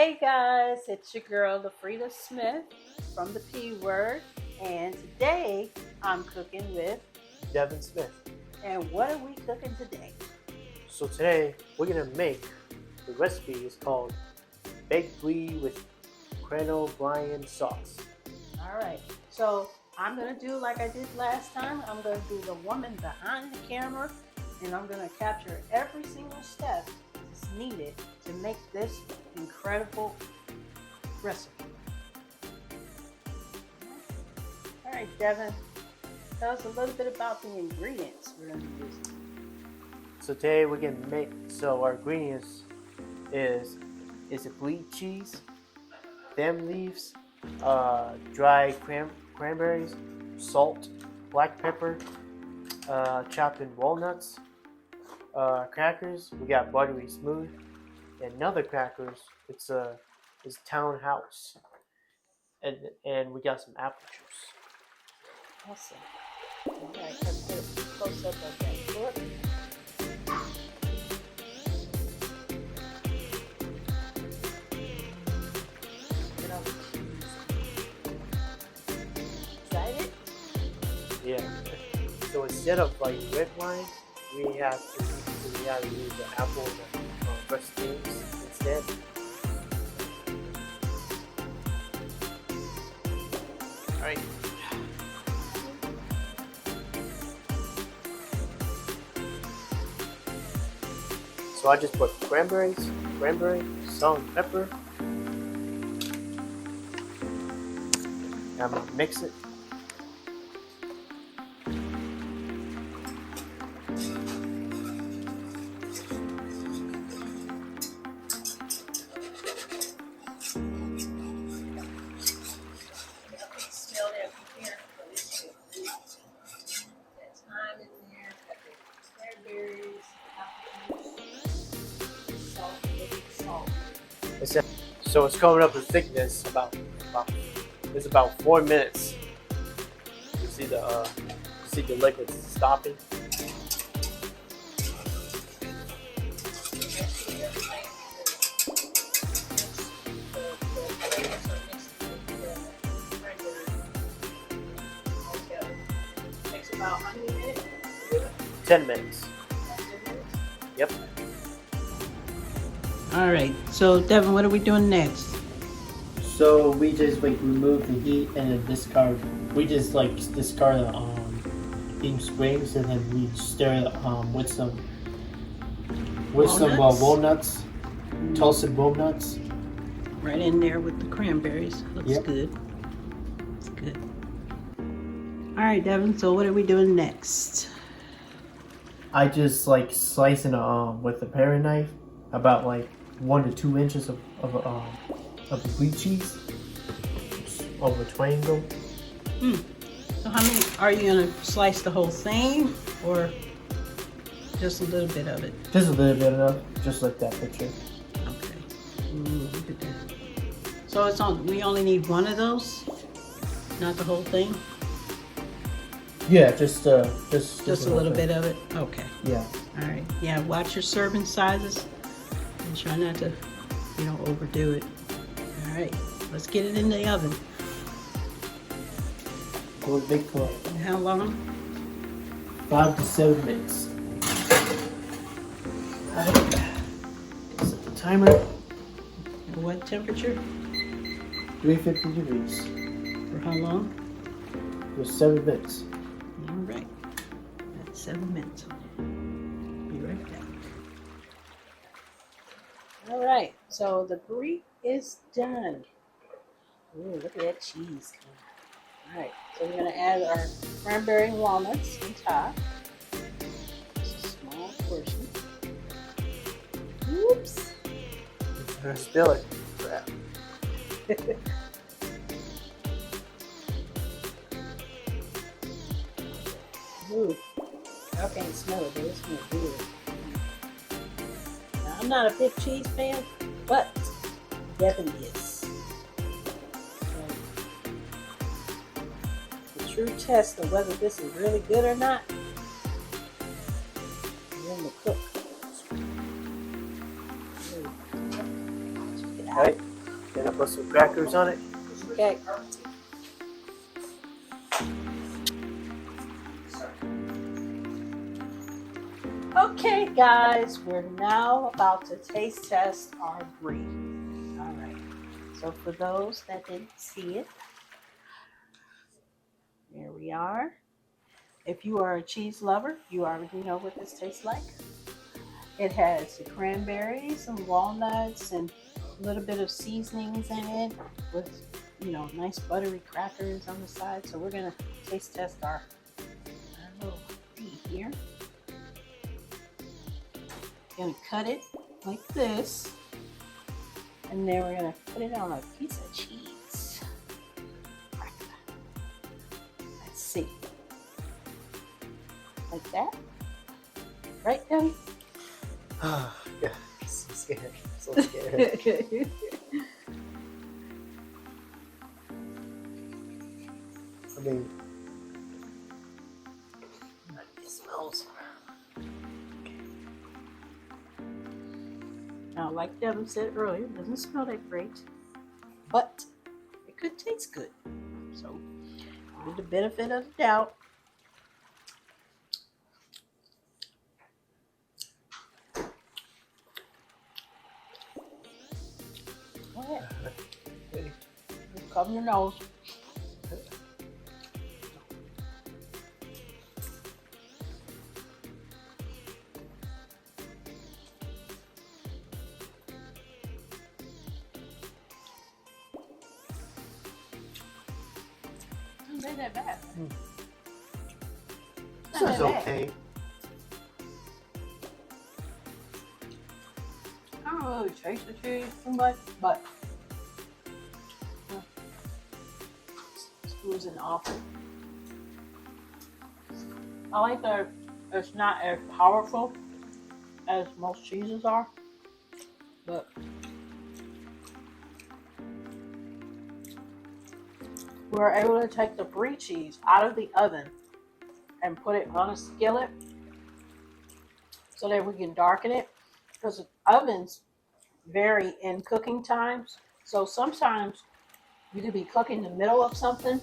Hey guys, it's your girl LaFrida Smith from the P Word, and today I'm cooking with Devin Smith. And what are we cooking today? So today we're gonna make the recipe is called baked brie with Crano Bryan sauce. Alright, so I'm gonna do like I did last time. I'm gonna be the woman behind the camera, and I'm gonna capture every single step that's needed to make this incredible recipe. Alright, Devin, tell us a little bit about the ingredients we're gonna be using. So today we're gonna make our ingredients is a brie cheese, thyme leaves, dry cranberries, salt, black pepper, chopped in walnuts, crackers. We got buttery smooth, and another crackers. It's Townhouse, and we got some apple juice. Awesome. Alright, let's get a close up of that book. Excited? Yeah. So instead of like red wine, we have to use the apple fresh steams instead. All right. So I just put cranberry, salt, and pepper. I'm gonna mix it. Smell that prepared for this good. That thyme in there, got the cranberries, apple juice, salt. So it's coming up in thickness it's about 4 minutes. You see the liquid stopping. Takes about how many minutes? 10 minutes. Yep. All right. So Devin, what are we doing next? So we just remove the heat and then discard. We just discard the heating springs, and then we stir it with some walnuts, toasted walnuts. Right in there with the cranberries. Looks Yep. good. It's good. All right, Devin. So what are we doing next? I just slicing with a paring knife about 1 to 2 inches of the brie cheese over a triangle. So how many are you gonna slice the whole thing, or just a little bit of it? Just a little bit enough, just like that picture. Okay. Look at that. So it's on. We only need one of those, not the whole thing. Yeah, just a little bit of it. Okay. Yeah. All right. Yeah. Watch your serving sizes and try not to, overdo it. All right. Let's get it in the oven. Go big for And how long? 5 to 7 minutes. Set the timer. At what temperature? 350 degrees. For how long? For 7 minutes. All right. That's 7 minutes. Be right back. All right. So the brie is done. Ooh, look at that cheese. All right. So we're going to add our cranberry and walnuts on top. Just a small portion. Oops. Spill it. Crap. Ooh. I can't smell it, but it smells good. Now, I'm not a big cheese fan, but Devin is. So, the true test of whether this is really good or not is in the cook. Check it out. Right? Put some crackers on it. Okay. Okay, guys, we're now about to taste test our Brie. All right. So for those that didn't see it, there we are. If you are a cheese lover, you already know what this tastes like. It has cranberries and walnuts and a little bit of seasonings in it with, nice buttery crackers on the side. So we're gonna taste test our little Brie here. Gonna cut it like this, and then we're gonna put it on a piece of cheese. Let's see, like that, right, Debbie? Yeah, so scared. So scared. I mean, it smells. Now, like Devin said earlier, it doesn't smell that great, but it could taste good. So, with the benefit of the doubt, go ahead. Just cover your nose. It's not that bad. This is okay. I don't really taste the cheese too much, but it's oozing off. I like that it's not as powerful as most cheeses are, but we're able to take the Brie cheese out of the oven and put it on a skillet so that we can darken it, because ovens vary in cooking times. So sometimes you could be cooking the middle of something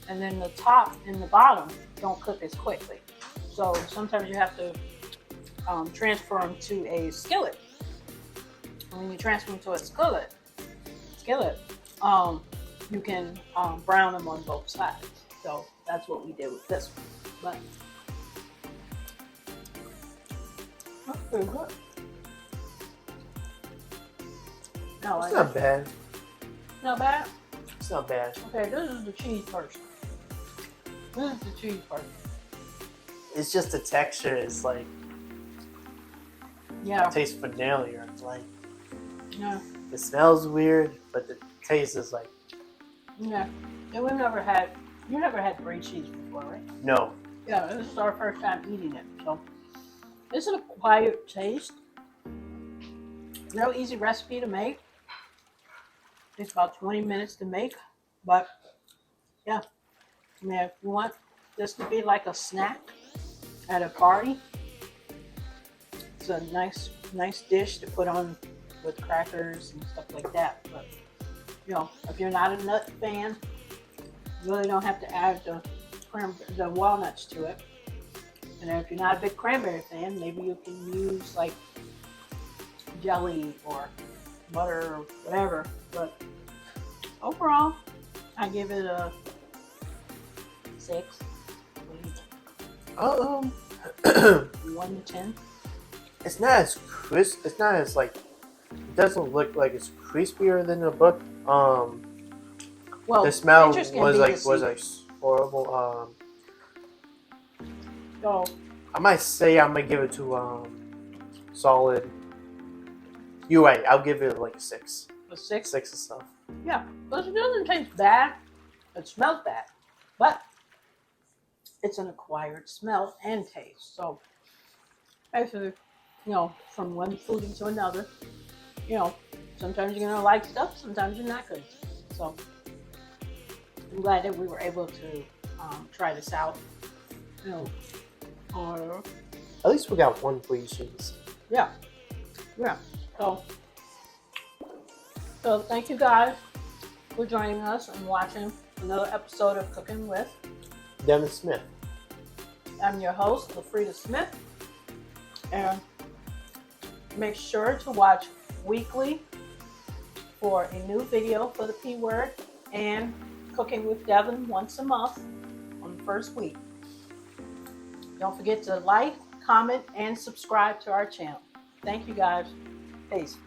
and then the top and the bottom don't cook as quickly. So sometimes you have to transfer them to a skillet. And when you transfer them to a skillet, you can brown them on both sides. So that's what we did with this one. But that's pretty good. No, It's not bad. Not bad? It's not bad. Okay, this is the cheese first. This is the cheese first. It's just the texture is like, Yeah. it tastes familiar. It's like, Yeah. it smells weird, but the taste is like, Yeah. And you never had Brie cheese before, right? no. Yeah, this is our first time eating it. So it's an acquired taste. Real easy recipe to make. It's about 20 minutes to make, but yeah. I mean, if you want this to be like a snack at a party, it's a nice dish to put on with crackers and stuff like that. But if you're not a nut fan, you really don't have to add the walnuts to it. And if you're not a big cranberry fan, maybe you can use like jelly or butter or whatever. But overall, I give it a 6. What do you think? 1 to 10. It's not as crisp. It's not as like. It doesn't look like it's crispier than the book. Well, the smell pictures can was be like deceiving. horrible. So I might say I'm gonna give it to solid. You're right. I'll give it like a 6. a 6. 6 and stuff. Yeah, because it doesn't taste bad. It smells bad, but it's an acquired smell and taste. So basically, from one foodie to another, sometimes you're gonna like stuff, sometimes you're not good. So I'm glad that we were able to try this out. Or At least we got one Brie cheese. yeah. So thank you guys for joining us and watching another episode of Cooking with. Devin Smith. I'm your host, LaFrida Smith. And make sure to watch weekly for a new video for the P word and Cooking with Devin once a month on the first week. Don't forget to like, comment, and subscribe to our channel. Thank you guys. Peace.